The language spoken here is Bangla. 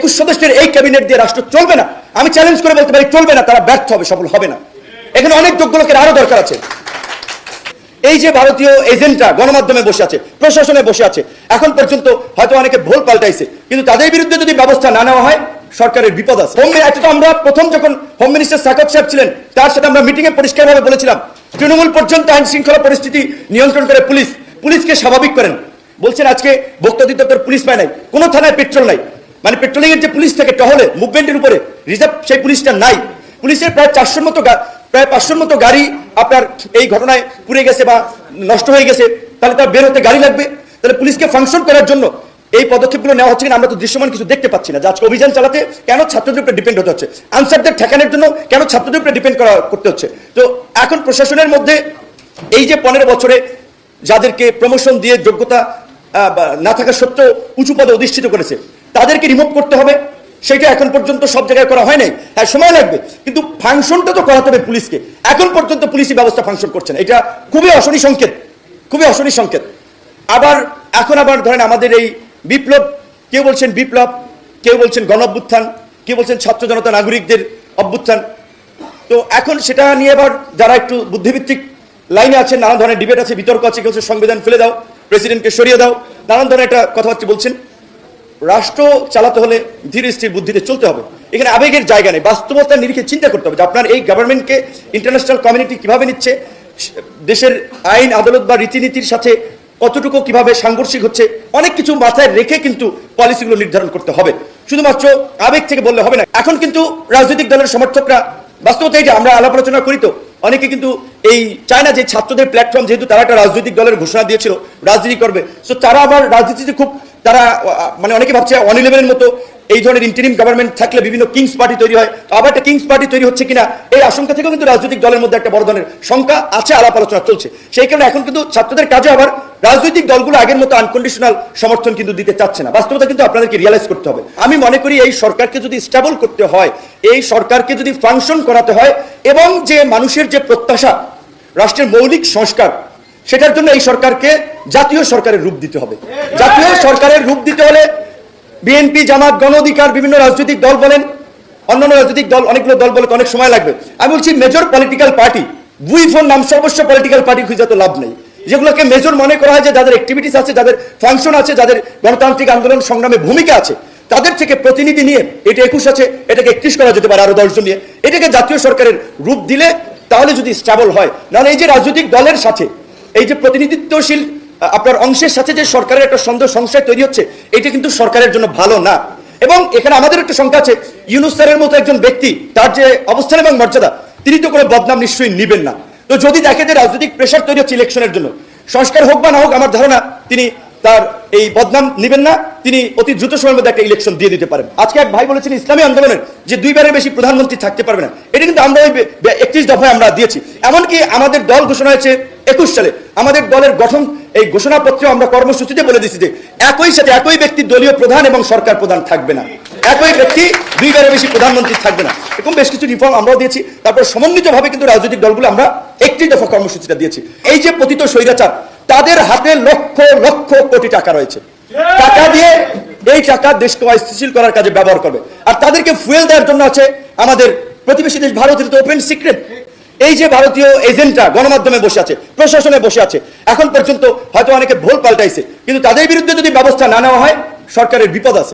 21 সদস্যের এই ক্যাবিনেট দিয়ে রাষ্ট্র চলবে না। আমি চ্যালেঞ্জ করে বলতে পারি চলবে না, তারা ব্যর্থ হবে, সফল হবে না। এখানে অনেক যোগ্য লোকের আরো দরকার আছে। এই যে ভারতীয় এজেন্টরা গণমাধ্যমে বসে আছে, প্রশাসনে বসে আছে, এখন পর্যন্ত হয়তো অনেকে ভুল পাল্টাইছে, কিন্তু তাদের বিরুদ্ধে যদি ব্যবস্থা না নেওয়া হয় সরকারের বিপদ আছে। আমরা প্রথম যখন হোম মিনিস্টার সাকত সাহেব ছিলেন তার সাথে আমরা মিটিংয়ে পরিষ্কারভাবে বলেছিলাম তৃণমূল পর্যন্ত আইন শৃঙ্খলা পরিস্থিতি নিয়ন্ত্রণ করে পুলিশকে স্বাভাবিক করেন। বলছেন আজকে ভোক্তা অধিদপ্তর পুলিশ পায় নাই, কোন থানায় পেট্রোল নাই, মানে পেট্রোলিং এর যে পুলিশ থাকে টহলে মুভমেন্টের উপরে রিজার্ভ, সেই পুলিশটা নাই। পুলিশের প্রায় 500 মতো গাড়ি আপনার এই ঘটনায় পুড়ে গেছে বা নষ্ট হয়ে গেছে, তাহলে তার বের হতে গাড়ি লাগবে। তাহলে পুলিশকে ফাংশন করার জন্য এই পদক্ষেপগুলো নেওয়া হচ্ছে কিনা আমরা তো দৃশ্যমান কিছু দেখতে পাচ্ছি না। যে আজকে অভিযান চালাতে কেন ছাত্রদের উপরে ডিপেন্ড হতে হচ্ছে, আনসারদের ঠেকানোর জন্য কেন ছাত্রদের উপরে ডিপেন্ড করতে হচ্ছে। তো এখন প্রশাসনের মধ্যে এই যে 15 বছরে যাদেরকে প্রমোশন দিয়ে যোগ্যতা না থাকা সত্ত্বেও উঁচু পদে অধিষ্ঠিত করেছে তাদেরকে রিমুভ করতে হবে, সেটা এখন পর্যন্ত সব জায়গায় করা হয় নাই। হ্যাঁ, সময় লাগবে, কিন্তু ফাংশনটা তো করাতে হবে পুলিশকে। এখন পর্যন্ত পুলিশি ব্যবস্থা ফাংশন করছে না, এটা খুবই অশনি সংকেত। আবার ধরেন আমাদের এই বিপ্লব, কেউ বলছেন বিপ্লব, কেউ বলছেন গণ অভ্যুত্থান, কেউ বলছেন ছাত্র জনতা নাগরিকদের অভ্যুত্থান। তো এখন সেটা নিয়ে আবার যারা একটু বুদ্ধিভিত্তিক লাইনে আছেন, নানান ধরনের ডিবেট আছে, বিতর্ক আছে, কেউ সংবিধান ফেলে দাও, প্রেসিডেন্টকে সরিয়ে দাও, নানান ধরনের একটা কথাবার্তা বলছেন। রাষ্ট্র চালাতে হলে ধীর স্থির বুদ্ধিতে চলতে হবে, এখানে আবেগের জায়গা নেই। বাস্তবতার নিরিখে চিন্তা করতে হবে যে আপনার এই গভর্নমেন্টকে ইন্টারন্যাশনাল কমিউনিটি কিভাবে নিচ্ছে, দেশের আইন আদালত বা রীতিনীতির সাথে কতটুকু কিভাবে সাংঘর্ষিক হচ্ছে, অনেক কিছু মাথায় রেখে কিন্তু পলিসিগুলো নির্ধারণ করতে হবে। শুধুমাত্র আবেগ থেকে বললে হবে না। এখন কিন্তু রাজনৈতিক দলের সমর্থকরা, বাস্তবতা এই যে আমরা আলাপ আলোচনা করি, তো অনেকে কিন্তু এই চায় না যে ছাত্রদের প্ল্যাটফর্ম, যেহেতু তারা একটা রাজনৈতিক দলের ঘোষণা দিয়েছিল রাজনীতি করবে, তো তারা আবার রাজনীতিতে খুব মানে অনেকে ভাবছে 111-এর মতো এই ধরনের ইন্টারিম গভর্নমেন্ট থাকলে বিভিন্ন কিংস পার্টি তৈরি হয়, তো আবার একটা কিংস পার্টি তৈরি হচ্ছে কিনা এই আশঙ্কা থেকেও কিন্তু রাজনৈতিক দলের মধ্যে একটা বড় ধরনের শঙ্কা আছে, আলাপ আলোচনা চলছে। সেই কারণে এখন কিন্তু ছাত্রদের কাজে আবার রাজনৈতিক দলগুলো আগের মতো আনকন্ডিশনাল সমর্থন কিন্তু দিতে চাচ্ছে না। বাস্তবতা কিন্তু আপনাদেরকে রিয়ালাইজ করতে হবে। আমি মনে করি এই সরকারকে যদি স্টেবল করতে হয়, এই সরকারকে যদি ফাংশন করাতে হয়, এবং যে মানুষের যে প্রত্যাশা রাষ্ট্রের মৌলিক সংস্কার, সেটার জন্য এই সরকারকে জাতীয় সরকারের রূপ দিতে হবে। জাতীয় সরকারের রূপ দিতে হলে বিএনপি, জামাত, গণ অধিকার, বিভিন্ন রাজনৈতিক দল বলেন, অন্যান্য রাজনৈতিক দল, অনেকগুলো দল বলে অনেক সময় লাগবে। আমি বলছি মেজর পলিটিক্যাল পার্টি, বুইফোর নাম সর্বস্ব পলিটিক্যাল পার্টি খুঁজে তো লাভ নেই। যেগুলোকে মেজর মনে করা হয় যে যাদের অ্যাক্টিভিটিস আছে, যাদের ফাংশন আছে, যাদের গণতান্ত্রিক আন্দোলন সংগ্রামে ভূমিকা আছে, তাদের থেকে প্রতিনিধি নিয়ে, এটা 21 আছে, এটাকে 31 করা যেতে পারে, আরো 10 জন নিয়ে এটাকে জাতীয় সরকারের রূপ দিলে তাহলে যদি স্টেবল হয়। নাহলে এই যে রাজনৈতিক দলের সাথে এই যে প্রতিনিধিত্বশীল আপনার অংশের সাথে যে সরকারের একটা সংশয় তৈরি হচ্ছে, এটা কিন্তু সরকারের জন্য ভালো না। এবং এখানে আমাদের একটা সংখ্যা আছে, ইউনূস স্যারের মতো একজন ব্যক্তি, তার যে অবস্থান এবং মর্যাদা, তিনি তো কোনো বদনাম নিশ্চয়ই নিবেন না। তো যদি দেখে যে রাজনৈতিক প্রেশার তৈরি হচ্ছে ইলেকশনের জন্য, সংস্কার হোক বা না হোক, আমার ধারণা তিনি তার এই বদনাম নিবেন না, তিনি অতি দ্রুত সময়ের মধ্যে একটা ইলেকশন দিয়ে দিতে পারেন। আজকে এক ভাই বলেছেন ইসলামী আন্দোলনের যে 2বারের বেশি প্রধানমন্ত্রী থাকতে পারবে না, এটা কিন্তু আমরা ওই 31 দফায় আমরা দিয়েছি। এমনকি আমাদের দল ঘোষণা হয়েছে 21 সালে, আমাদের দলের গঠন এই ঘোষণাপত্রে আমরা কর্মসূচিতে বলে দিচ্ছি যে একই সাথে একই ব্যক্তি দলীয় প্রধান এবং সরকার প্রধান থাকবে না, একই ব্যক্তি 2বারের বেশি প্রধানমন্ত্রী থাকবে না। এরকম বেশ কিছু রিফর্ম আমরাও দিয়েছি। তারপর সমন্বিতভাবে কিন্তু রাজনৈতিক দলগুলো আমরা 31 দফা কর্মসূচিটা দিয়েছি। এই যে পতিত স্বৈরাচার, তাদের হাতে লক্ষ লক্ষ কোটি টাকা রয়েছে, টাকা দিয়ে এই টাকা দেশকে অস্থিতিশীল করার কাজে ব্যবহার করবে। আর তাদেরকে ফুয়েল দেওয়ার জন্য আছে আমাদের প্রতিবেশী দেশ ভারতের তো ওপেন সিক্রেট। এই যে ভারতীয় এজেন্টরা গণমাধ্যমে বসে আছে, প্রশাসনে বসে আছে, এখন পর্যন্ত হয়তো অনেকে ভুল পাল্টাইছে, কিন্তু তাদের বিরুদ্ধে যদি ব্যবস্থা না নেওয়া হয় সরকারের বিপদ আছে।